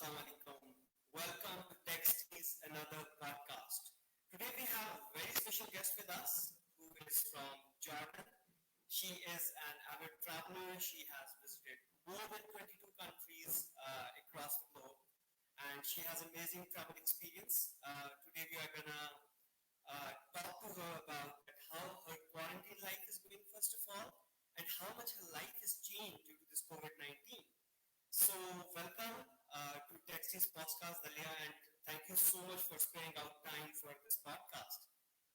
Assalamu alaikum. Welcome to Textte's another podcast. Today we have a very special guest with us who is from Jordan. She is an avid traveler. She has visited more than 22 countries across the globe, and she has amazing travel experience. Today we are gonna talk to her about how her quarantine life is going, first of all, and how much her life has changed due to this COVID-19. So, welcome to Texte's podcast, Dalia, and thank you so much for sparing out time for this podcast.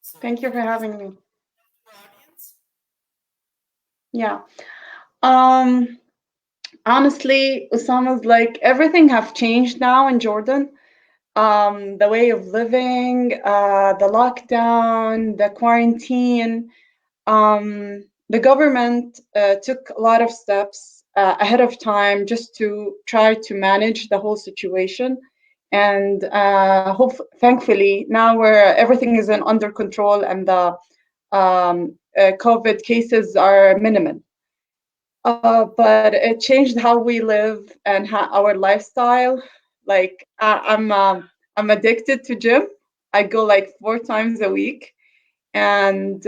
So, Thank you can for you please having me. tell the audience? Yeah. Um, Honestly, Usama's like everything have changed now in Jordan. The way of living, the lockdown, the quarantine. The government took a lot of steps ahead of time just to try to manage the whole situation. And thankfully, now where everything is under control and the COVID cases are minimal. But it changed how we live and how our lifestyle. Like I'm addicted to gym. I go like 4 times a week, and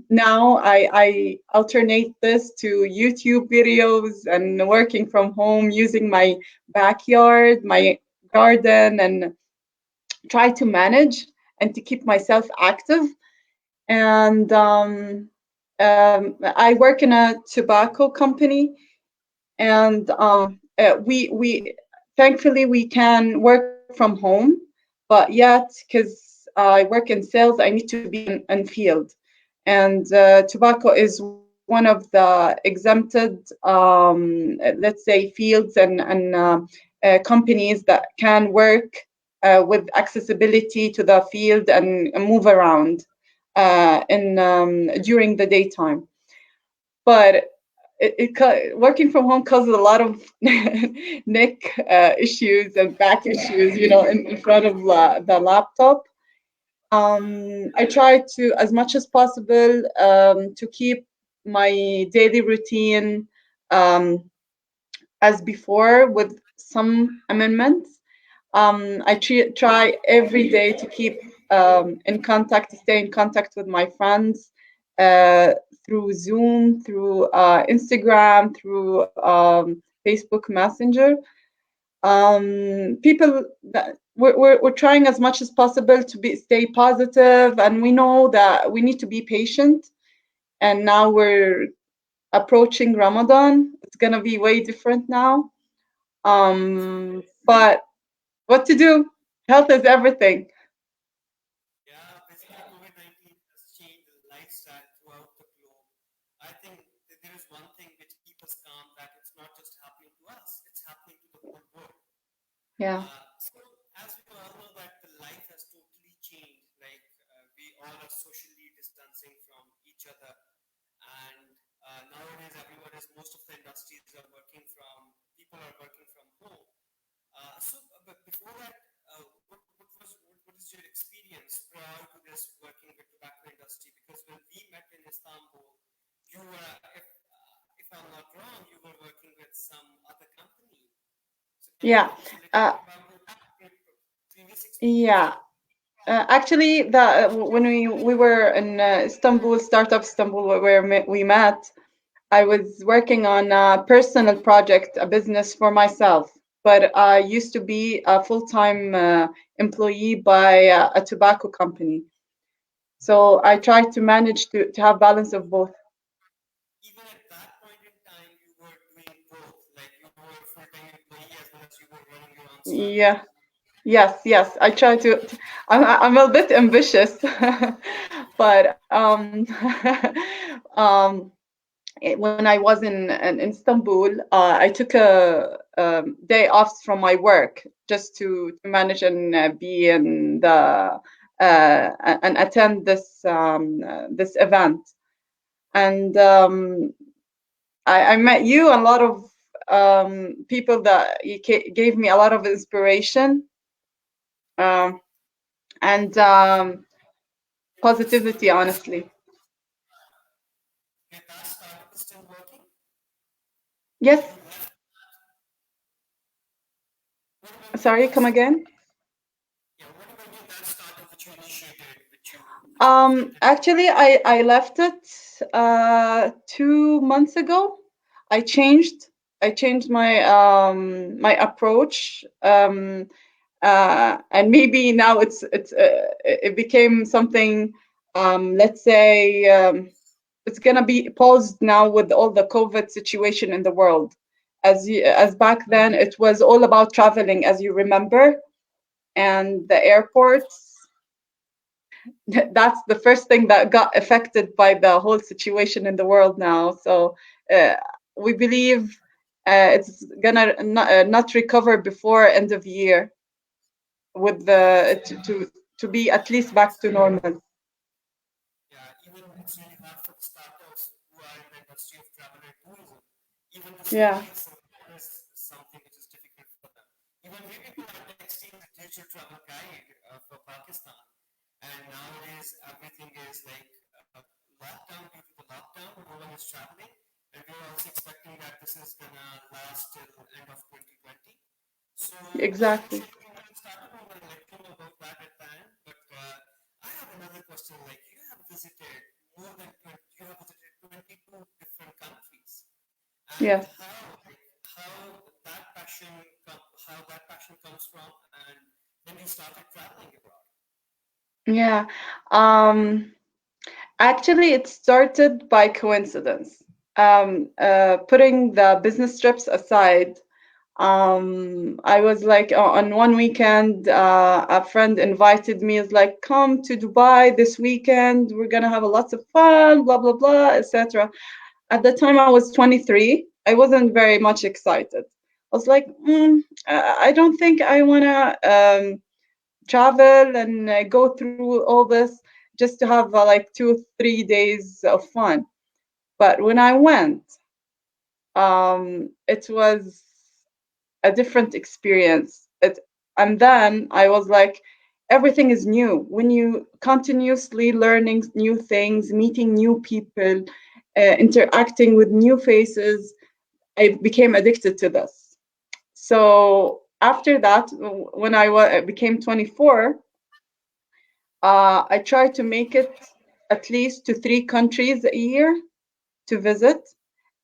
now I alternate this to YouTube videos and working from home using my backyard, my garden, and try to manage and to keep myself active. And I work in a tobacco company, and we thankfully we can work from home, but yet because I work in sales, I need to be in field, and tobacco is one of the exempted, let's say, fields and companies that can work with accessibility to the field and move around in during the daytime. But working from home causes a lot of neck issues and back issues, in front of the laptop. I try to, as much as possible, to keep my daily routine um, as before with some amendments. I try every day to keep in contact, to stay in contact with my friends uh, through Zoom, through Instagram, through Facebook Messenger. People that we're trying as much as possible to stay positive, and we know that we need to be patient. And now we're approaching Ramadan. It's gonna be way different now. But what to do? Health is everything. Yeah, basically, COVID-19 has changed the lifestyle throughout the globe. I think that there is one thing which keeps us calm, that it's not just happening to us, it's happening to the whole world. Yeah. So, as we all know, that the life has totally changed. Like we all are socially distancing from each other, and nowadays everyone is. Most of the industries are working from. People are working from home. But before that, what is your experience prior to this working with tobacco industry? Because when we met in Istanbul, you were, if I'm not wrong, you were working with some other company. So can you Yeah. tell us a little Uh, bit about your previous experience? yeah. Actually, when we were in Istanbul, startup Istanbul, where we met, I was working on a personal project, a business for myself. But I used to be a full-time employee by a tobacco company. So I tried to manage to have balance of both. Even at that point in time, you were doing both. Like you were a full-time employee as well as you were running your own startup. Yeah. Yes, yes. I try to. I'm a bit ambitious, but um, when I was in Istanbul, I took a day off from my work just to manage and be in the and attend this event. And I met you, a lot of people that gave me a lot of inspiration, um, and Is the positivity, startup honestly. your that startup is still working? Or Yes. you left? What Sorry, come again? Yeah, what about you, that startup which you initiated, which you reflected on? Actually, I left it 2 months ago. I changed I changed my approach, and maybe now it became something, let's say, it's gonna be paused now with all the COVID situation in the world. As back then, it was all about traveling, as you remember, and the airports. That's the first thing that got affected by the whole situation in the world now. So uh, we believe it's gonna not recover before end of year, with Yeah, the so to be at least back to normal. yeah, even it's really hard for the startups who are in the industry of travel and tourism. Even to Yeah, survive is something which is difficult for them. Even we people are texting the digital travel guide for Pakistan, and nowadays everything is like lockdown. Due to the lockdown, no one is traveling, and we are also expecting that this is gonna last till end of 2020. So exactly. initially when we started, we were like you know about that at the end. But I have another question. Like you have visited more than 20, you have visited 22 different countries, and Yes. how that passion comes from, and when you started traveling abroad. Yeah. Um, Actually, it started by coincidence. Putting the business trips aside, I was like, on one weekend, a friend invited me, is like, come to Dubai this weekend, we're gonna have a lots of fun, blah blah blah, etc. At the time I was 23. I wasn't very much excited. I was like, I don't think I wanna travel and go through all this just to have like 2 3 days of fun. But when I went, it was a different experience. And then I was like, everything is new. When you continuously learning new things, meeting new people, interacting with new faces, I became addicted to this. So after that, when became 24, I tried to make it at least to 3 countries a year to visit.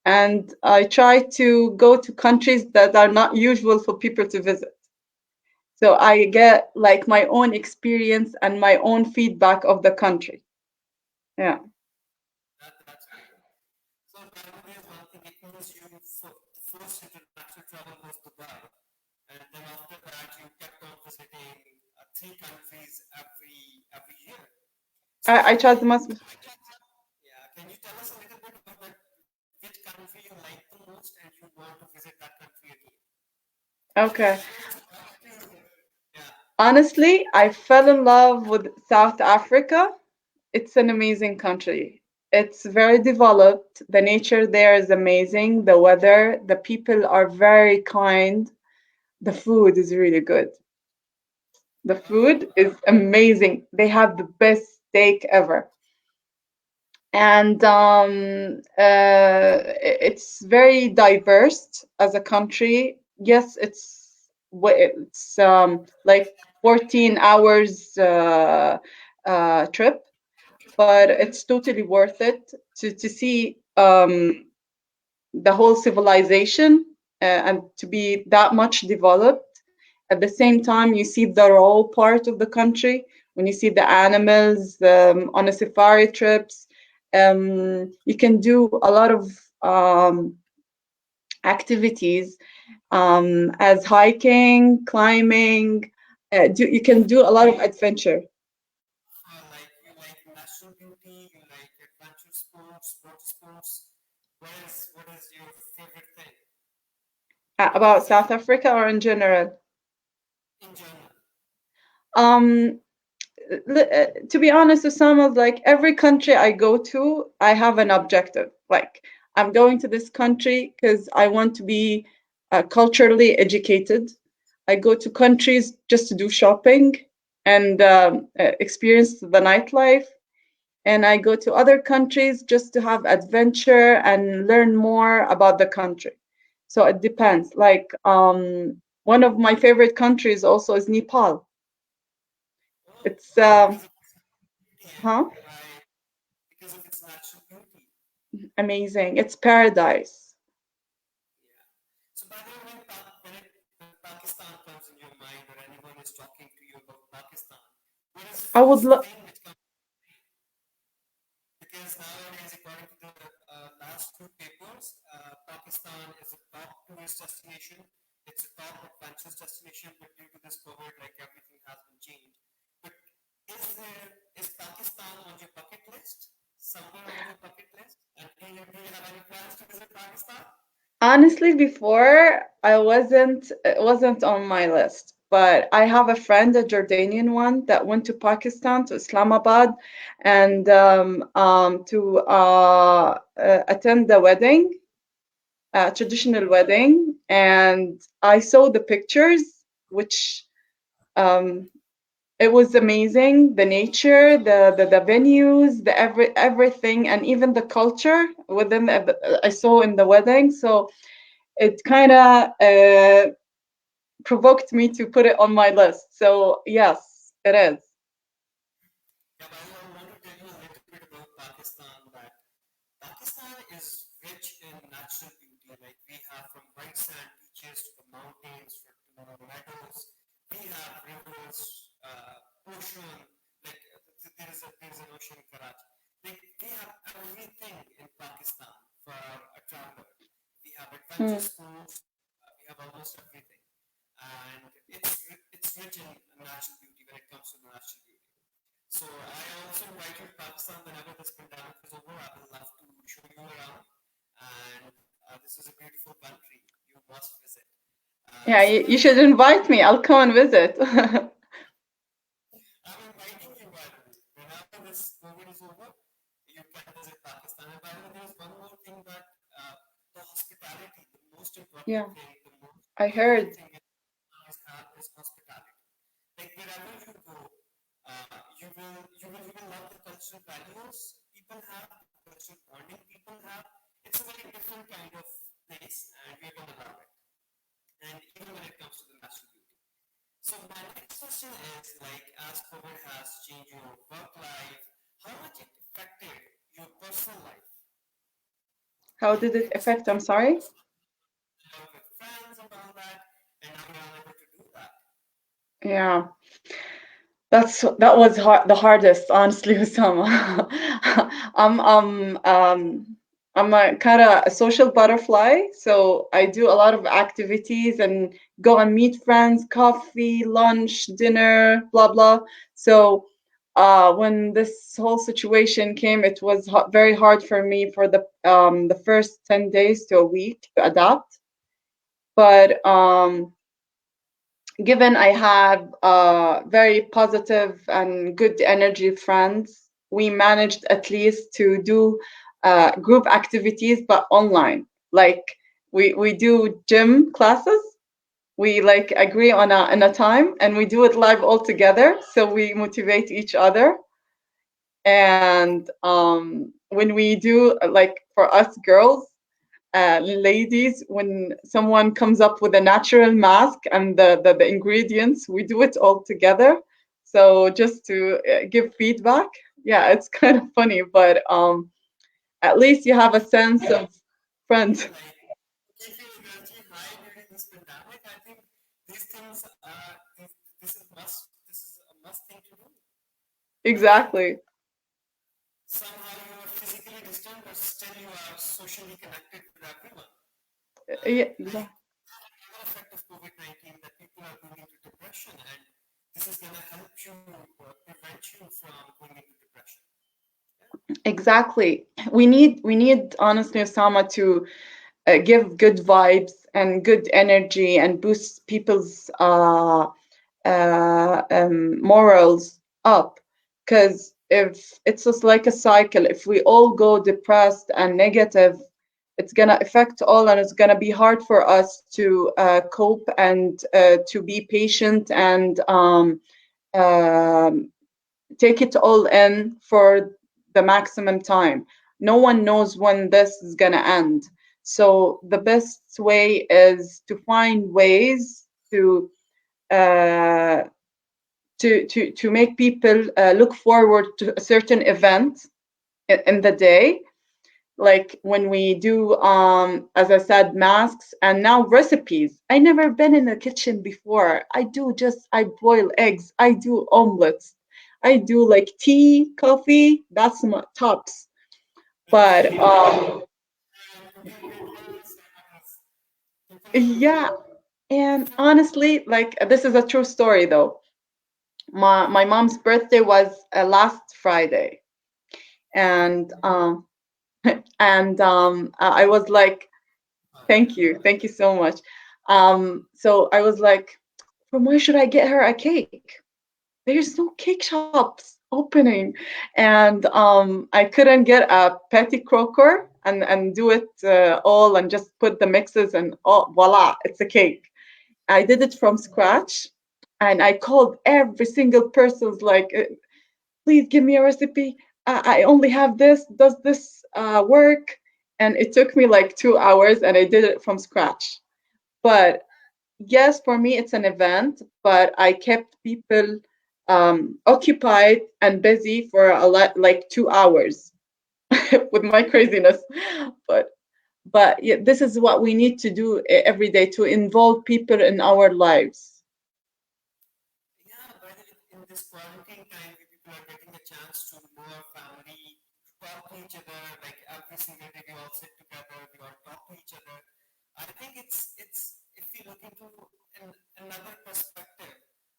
And I try to go to countries that are not usual for people to visit. So I get like my own experience and my own feedback of the country. Yeah. That's great. So that is one thing. It means the first international travel was Dubai, and then after that you kept on visiting 3 countries every year. So I tried the most. yeah, can you tell us a little bit about that? Which country you like the most and you want to visit that country again? Okay. Yeah. Honestly, I fell in love with South Africa. It's an amazing country. It's very developed. The nature there is amazing. The weather, the people are very kind. The food is really good. The Oh, food is amazing. They have the best steak ever. And it's very diverse as a country. Yes, it's like 14 hours trip, but it's totally worth it to see the whole civilization, and to be that much developed. At the same time, you see the raw part of the country when you see the animals on a safari trips. You can do a lot of activities, as hiking, climbing. You can do a lot of adventure. like you like natural beauty, you like adventure sports, water sports. What is your favorite thing? What About is your South Africa or in general? in general? Um, to be honest, Osama, like every country I go to, I have an objective. Like I'm going to this country because I want to be culturally educated. I go to countries just to do shopping and experience the nightlife. And I go to other countries just to have adventure and learn more about the country. So it depends. Like One of my favorite countries also is Nepal. Oh, It's because of its beauty and huh, why? Because of its natural beauty. amazing. It's paradise. Yeah. So by the way, when Pakistan comes in your mind or anyone is talking to you about Pakistan, what is the I would first love. thing which comes to mind? Because nowadays, according to the last few papers, Pakistan is a top tourist destination. It's a top adventurous destination, but due to this COVID, like everything has been changed. But is Pakistan on your bucket list? Somewhere on your bucket list? And do you have any plans to visit Pakistan? Honestly, before it wasn't on my list, but I have a friend, a Jordanian one, that went to Pakistan, to Islamabad, and to attend the wedding, traditional wedding, and I saw the pictures, which um, it was amazing. The nature, the venues, the everything, and even the culture within I saw in the wedding. So it kind of provoked me to put it on my list. So yes, it is. Yeah, by the way, I want to tell you a little bit about Pakistan. That Pakistan is rich in natural beauty. Like we have from white sand beaches to the mountains to the meadows. We have rivers, ocean. Like there is an ocean in Karachi. Like we have everything in Pakistan for a traveler. We have adventure Hmm. sports. We have almost everything, and it's rich in natural beauty when it comes to the natural beauty. So I also invite you to Pakistan whenever this pandemic is over. I will love to show you around, and this is a beautiful country. You must visit. Yeah, So by you the way, should invite me. I'll come and visit. I'm inviting you. By the way, whenever this COVID is over, you can visit Pakistan. And by the way, there's one more thing that the hospitality, the most important Yeah, thing, the most I valuable heard. thing it has had is hospitality. Like wherever you go, you will love the cultural values people have, the cultural bonding people have. It's a very different kind of place, and you're gonna love it. And even when it comes to the natural beauty. So my next question is like, as COVID has changed your work life, how much it affected your personal life? How Like did it previously affect? you I'm used sorry. to hang out with friends and all that, and now you're unable to do that. Yeah, that was the hardest, honestly, Osama. I'm um um I'm a kind of a social butterfly, so I do a lot of activities and go and meet friends, coffee, lunch, dinner, blah blah. So when this whole situation came, it was very hard for me for the first 10 days to a week to adapt. But given I have very positive and good energy friends, we managed at least to do group activities, but online. Like we do gym classes. We like agree on a time and we do it live all together. So we motivate each other. And when we do like for us girls, ladies, when someone comes up with a natural mask and the ingredients, we do it all together. So just to give feedback, yeah, it's kind of funny, but at least you have a sense of Yeah, friends. like keep your energy high during this pandemic. I think these things this is a must thing to do. I think Exactly. somehow you are physically distant, but still you are socially connected with everyone. And Yeah, like exactly. another effect of COVID-19 that people are going into depression, and this is gonna help you prevent you from going into depression. Yeah. Exactly. We need honestly, Osama, to give good vibes and good energy and boost people's morals up, because if it's just like a cycle, if we all go depressed and negative, it's gonna affect all, and it's gonna be hard for us to cope and to be patient and um, take it all in for the maximum time. No one knows when this is going to end. So the best way is to find ways to uh, to make people look forward to a certain event in the day, like when we do as I said, masks, and now recipes. I never been in a kitchen before. I boil eggs, I do omelets, I do like tea, coffee, that's my tops. But cooking videos, people are yeah, and honestly, like this is a true story though. My mom's birthday was last Friday, and I was like, thank you so much. So I was like, from where should I get her a cake? There's no cake shops opening, and I couldn't get a petty crocker and do it all and just put the mixes and oh voila, it's a cake. I did it from scratch, and I called every single person's like, please give me a recipe. I only have this. Does this work? And it took me like 2 hours, and I did it from scratch. But yes, for me, it's an event, but I kept people occupied and busy for a lot, like 2 hours with my craziness. But yeah, this is what we need to do every day to involve people in our lives. yeah, by the way, in this quarantine time, we people are getting a chance to know our family, to talk to each other. Like every single day, we all sit together, we all talk to each other. I think it's if you look into another perspective,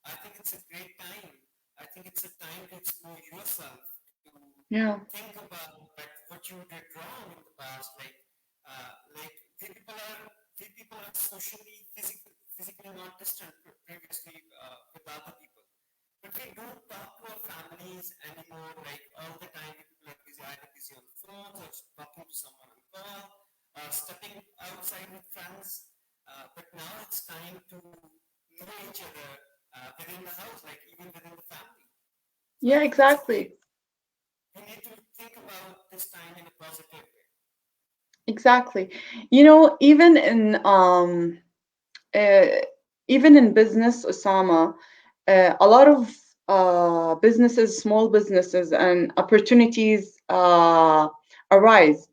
I think it's a great time. I think it's a time to explore yourself, to Yeah. think about like what you did wrong in the past, like we people are socially, physically not distant previously with other people. But we don't talk to our families anymore. Like all the time, people are busy, either busy on phones or talking to someone on call, stepping outside with friends. But now it's time to know each other within the house, like even within the family. So I Yeah, think it's a great. exactly. We need to think about this time in a positive way. Exactly. You know, uh, even in business, Osama, a lot of businesses, small businesses, and opportunities arise.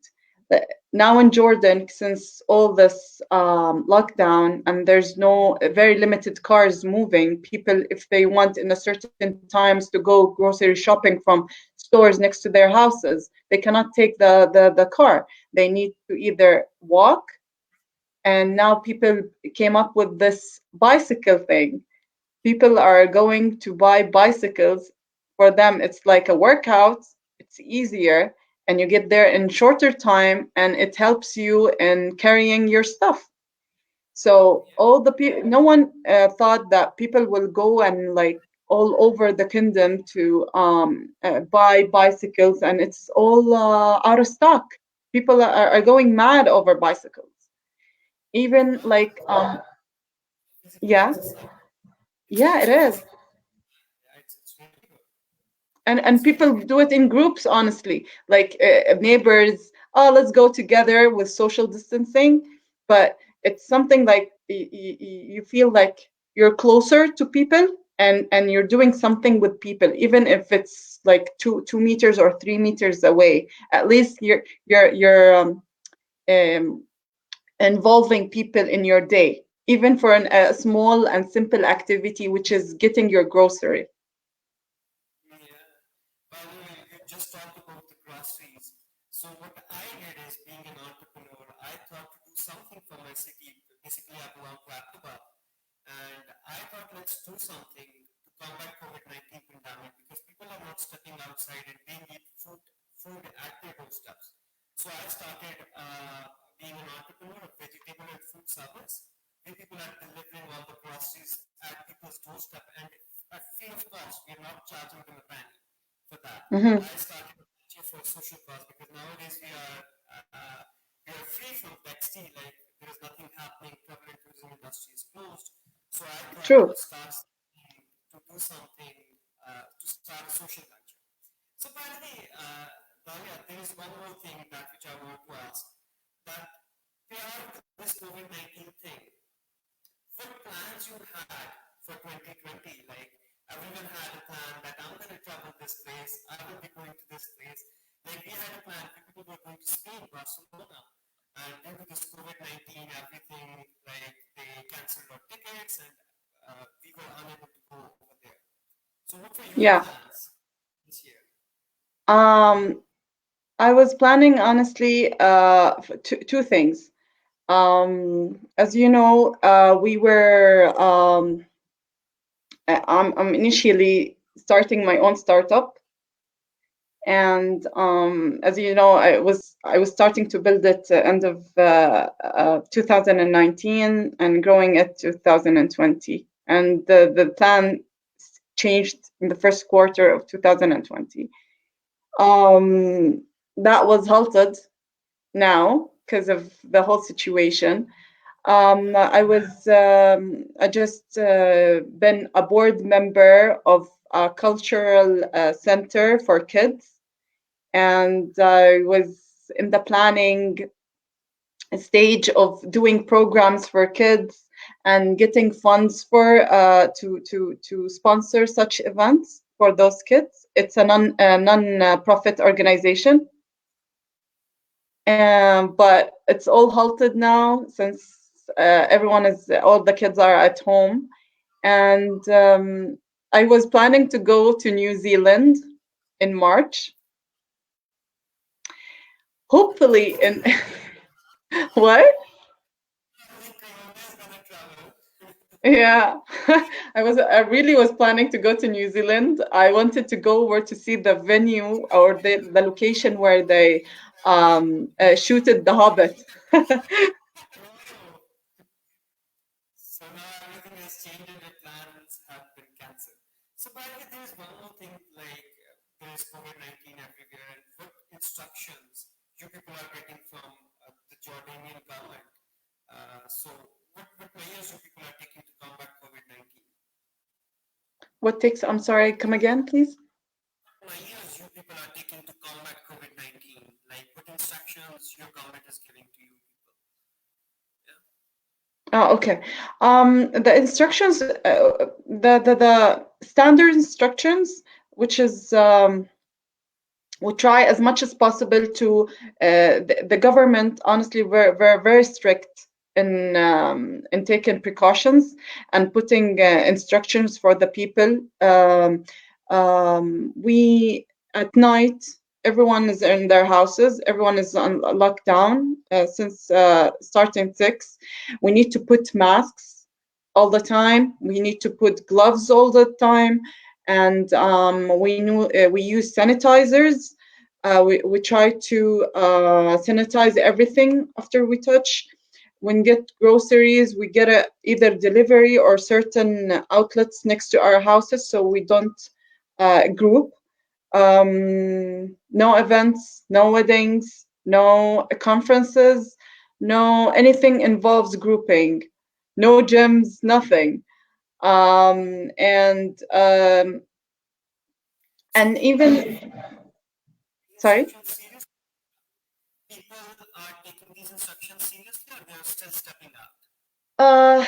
Uh, Now in Jordan, since all this lockdown and there's no very limited cars moving, people, if they want in a certain times to go grocery shopping from stores next to their houses, they cannot take the car. They need to either walk, and now people came up with this bicycle thing. People are going to buy bicycles. For them it's like a workout, it's easier, and you get there in shorter time, and it helps you in carrying your stuff. So Yeah, all the people, no one thought that people will go and like all over the kingdom to buy bicycles, and it's all out of stock. People are going mad over bicycles. Even well, like physical yeah, exercise. It's yeah, it also is. physical. Yeah, it's really good. And It's really people good. do it in groups, honestly, like neighbors. Oh, let's go together with social distancing. But it's something like you feel like you're closer to people, and you're doing something with people, even if it's like 2 meters or 3 meters away. At least you're involving people in your day, even for a small and simple activity, which is getting your grocery. Yeah. By the way, you just talked about the groceries. So what I did is being an entrepreneur, I thought to do something for my city. Basically, I belong to Actaba. And I thought let's do something to combat COVID-19 pandemic because people are not stepping outside and they need food at their doorsteps. So I started being an entrepreneur of vegetable and food service, where people are delivering all the groceries at people's doorstep and at free of cost. We are not charging them a penny for that. Hmm. I started a venture for social cause because nowadays we are free from Texte, like there is nothing happening, travel and tourism industry is closed. So I thought to True. start to do something to start a social venture. So by the way, Dalia, there is one more thing that which I want to ask that prior to this COVID-19 thing, what plans plans you had for 2020? Like everyone had a plan that I'm going to travel this place, I will be going to this place. Like we had a plan, people were going to Spain, Barcelona, and due to this COVID-19, everything like they canceled our tickets and we were unable to go over there. So what were your Yeah. plans this year? Um, I was planning honestly two things. As you know, we were I'm initially starting my own startup, and as you know, I was starting to build it end of 2019 and growing it 2020, and the plan changed in the first quarter of 2020. That was halted now because of the whole situation. I just been a board member of a cultural center for kids, and I was in the planning stage of doing programs for kids and getting funds for to sponsor such events for those kids. It's a non-profit organization, but it's all halted now since all the kids are at home. And I was planning to go to New Zealand in March. Hopefully, in what? Yeah, I really was planning to go to New Zealand. I wanted to go where to see the venue or the location where they shooted The Hobbit. So now everything has changed and the plans have been cancelled. So by the way, there's one more thing like there's COVID-19 everywhere and what instructions you people are getting from the Jordanian government. So what measures you people are taking to combat COVID-19? I'm sorry, come again, please. Measures you people are taking to combat COVID-19? Like what instructions your government is giving to you people? Oh, okay. The instructions, the standard instructions, which is we try as much as possible to the government. Honestly, we're very strict in taking precautions and putting instructions for the people. We at night, everyone is in their houses. Everyone is on lockdown since starting 6. We need to put masks all the time. We need to put gloves all the time, and we use sanitizers. We try to sanitize everything after we touch. When we get groceries, we get either delivery or certain outlets next to our houses, so we don't group. No events, no weddings, no conferences, no anything involves grouping, no gyms, nothing. Um, and um, So and people are even taking the sorry. instructions seriously. People are taking these instructions seriously, or they're still stepping out. Uh,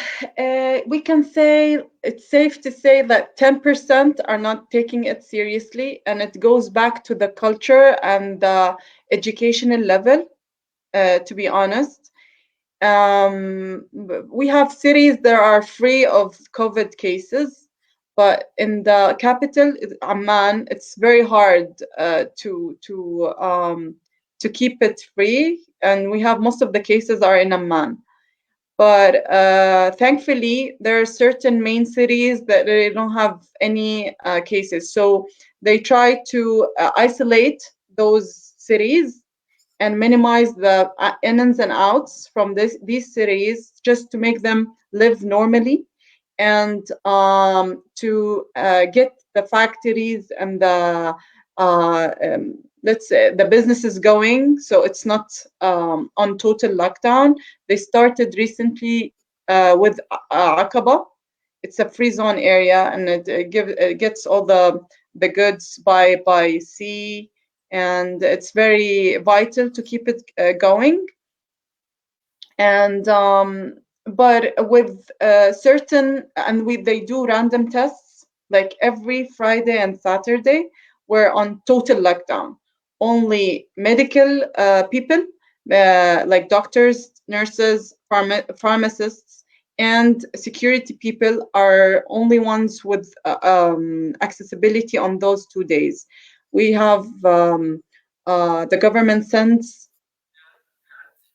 we can say it's safe to say that 10% are not taking it seriously, and it goes back to the culture and the educational level, to be honest. We have cities that are free of COVID cases, but in the capital, Amman, it's very hard to keep it free, and we have most of the cases are in Amman. But thankfully, there are certain main cities that they don't have any cases. So they try to isolate those cities and minimize the ins and outs from these cities just to make them live normally, and to get the factories and the let's say the businesses going, so it's not on total lockdown. They started recently with Aqaba. It's a free zone area, and it gets all the goods by sea, and it's very vital to keep it going. And but with certain, and we they do random tests like every Friday and Saturday. We're on total lockdown. Only medical people, like doctors, nurses, pharmacists, and security people are only ones with accessibility on those 2 days. We have the government sends.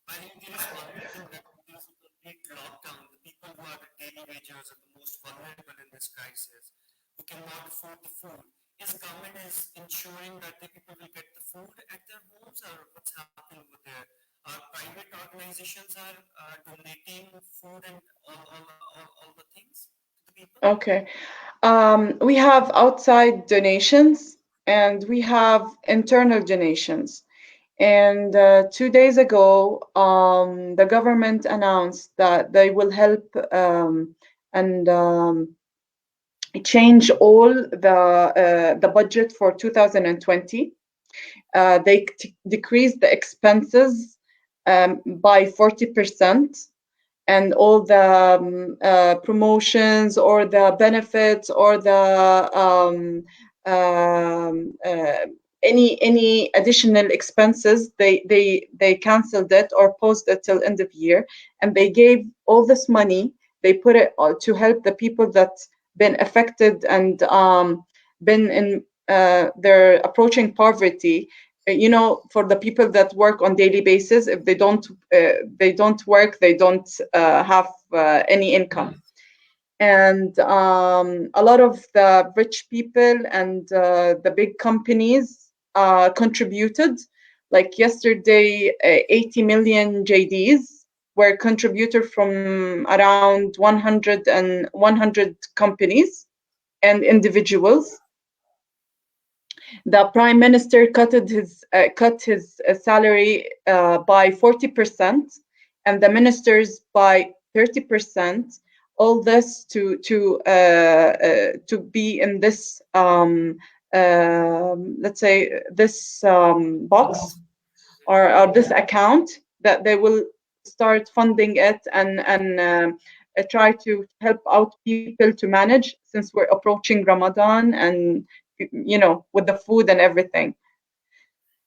I think there is one more thing that there is a complete lockdown. The people who are the daily wagers are the most vulnerable in this crisis, who cannot afford the food. Is government is ensuring that the people will get the food at their homes, or what's happening over there? Private organizations are donating food and all the things to the people. Okay. We have outside donations and we have internal donations. And 2 days ago, the government announced that they will help and change all the budget for 2020. They decreased the expenses by 40%, and all the promotions or the benefits or the um, uh, any additional expenses, they canceled it or paused it till end of year, and they gave all this money. They put it to help the people that been affected and been in they're approaching poverty. For the people that work on daily basis, if they don't work, they don't have any income. And a lot of the rich people and the big companies contributed. Like yesterday, 80 million JDs were contributed from around 100 companies and individuals. The prime minister cut his salary by 40%, and the ministers by 30%. All this to be in this let's say this box, or this account, that they will start funding it, and try to help out people to manage, since we're approaching Ramadan, and with the food and everything.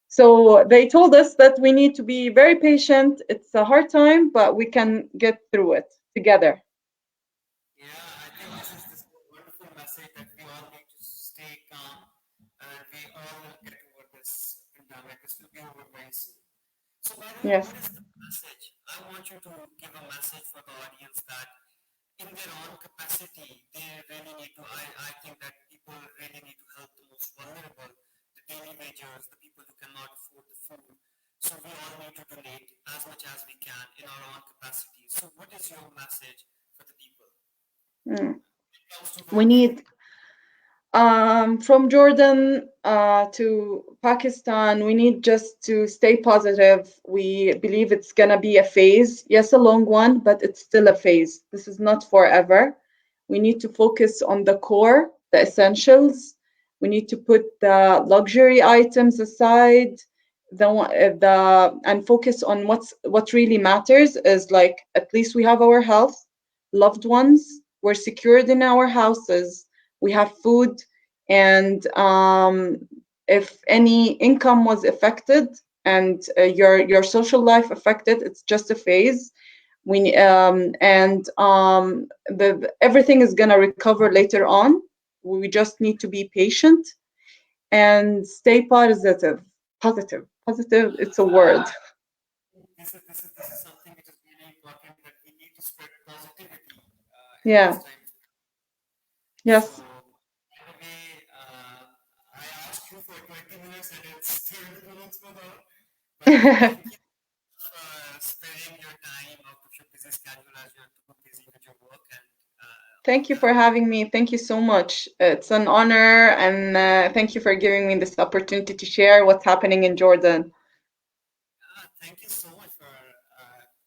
So they told us that we need to be very patient. It's a hard time, but we can get through it together. Yeah, I think this is a wonderful message that we all need to stay calm and we all will get over this pandemic. This will be over very soon. So, by the way, Yes. what is the message? I want you to give a message for the audience that in their own capacity, they really need to. I think that people really need to help the most vulnerable, the daily wagers, the people who cannot afford the food. So, we all need to donate as much as we can in our own capacity. So, what is your message for the people? Mm. Comes to We donating. need from Jordan to Pakistan, we need just to stay positive. We believe it's gonna be a phase. Yes, a long one, but it's still a phase. This is not forever. We need to focus on the core, the essentials. We need to put the luxury items aside. And focus on what really matters, is like at least we have our health, loved ones, we're secured in our houses, we have food, and if any income was affected, and your social life affected, it's just a phase. We and everything is gonna recover later on. We just need to be patient and stay positive. Positive. It's a word. This is something which is really important that we need to spread positivity in this Yeah. time. So, Yes. by the way, I asked you for 20 minutes and it's 30 minutes for now. But thank you for sparing your time out of your busy schedule as you're too busy with your work and all Thank you that. for having me. Thank you so much. It's an honor, and thank you for giving me this opportunity to share what's happening in Jordan. Thank you so much for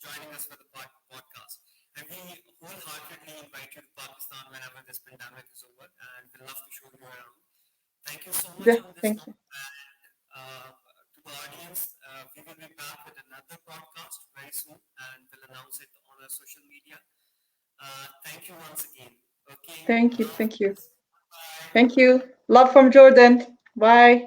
joining us for the podcast. And we wholeheartedly invite you to Pakistan whenever this pandemic is over, and we'd love to show you around. Thank you so much Yeah, on this thank note. you. And to the audience, we will be back with another podcast very soon, and we'll announce it on our social media Thank you once again. Okay. Thank you. Love. Thank you. Bye. Thank you. Love from Jordan. Bye.